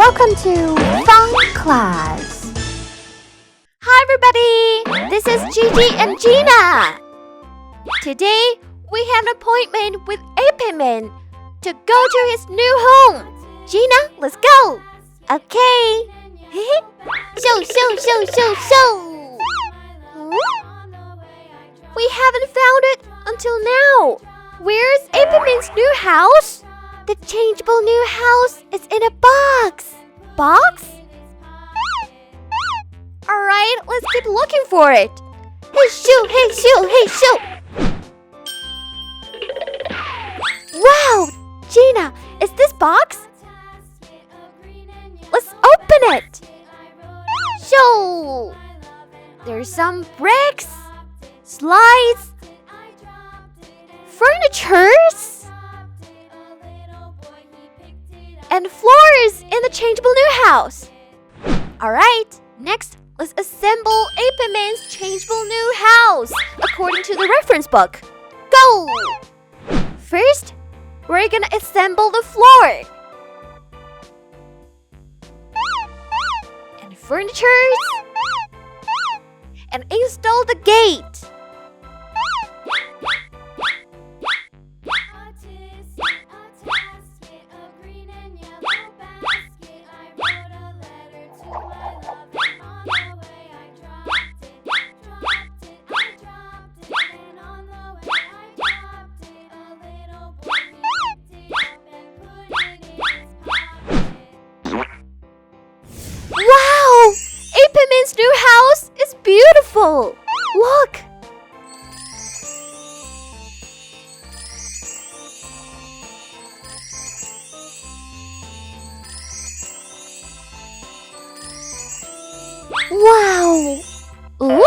Welcome to Fun Class. Hi everybody, this is Gigi and Gina. Today we have an appointment with Apanman to go to his new home. Gina, let's go. Okay. Show. We haven't found it until now. Where's Apanman's new house? The changeable new house is in a box. Box? Alright, let's keep looking for it. Hey, shoot. Wow, Gina, is this box? Let's open it. Show. There's some bricks, slides, furnitures, and floors in the changeable new house. Alright, next let's assemble Apanman's changeable new house according to the reference book. Go! First, we're gonna assemble the floor and furnitures and install the gate. Wow! Apanman's new house is beautiful! Look! Wow! Ooh?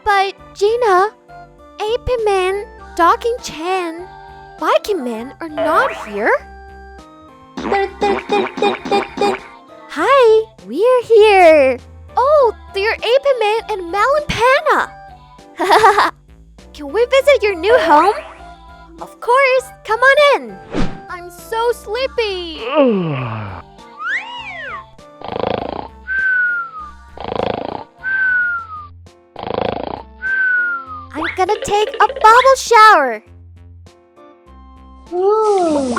But Gina, Apanman, Docking Chan, Biking Man are not here. Hi, we're here. Oh, they're Apanman and Mal and Panna. Can we visit your new home? Of course, come on in. I'm so sleepy. I'm gonna take a bubble shower. Ooh,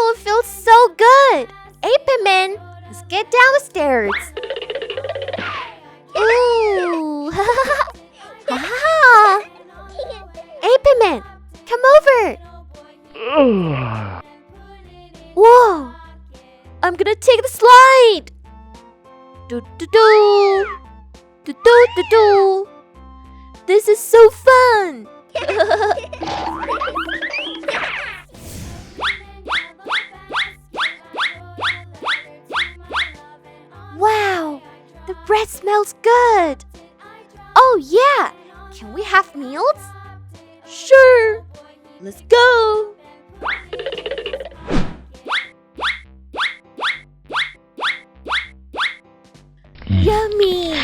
it feels so good. Apanman, let's get down the stairs. Ooh. Apanman, come over. Whoa. I'm gonna take the slide. Do. This is so fun. Wow, the bread smells good. Oh yeah, can we have meals? Sure, let's go. Yummy.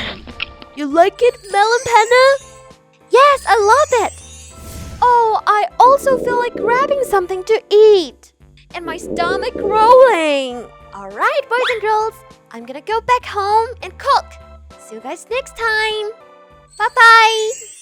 You like it, Mel and Panna? Yes, I love it. Oh, I also feel like grabbing something to eat. And my stomach growling. Alright, boys and girls, I'm gonna go back home and cook. See you guys next time. Bye-bye.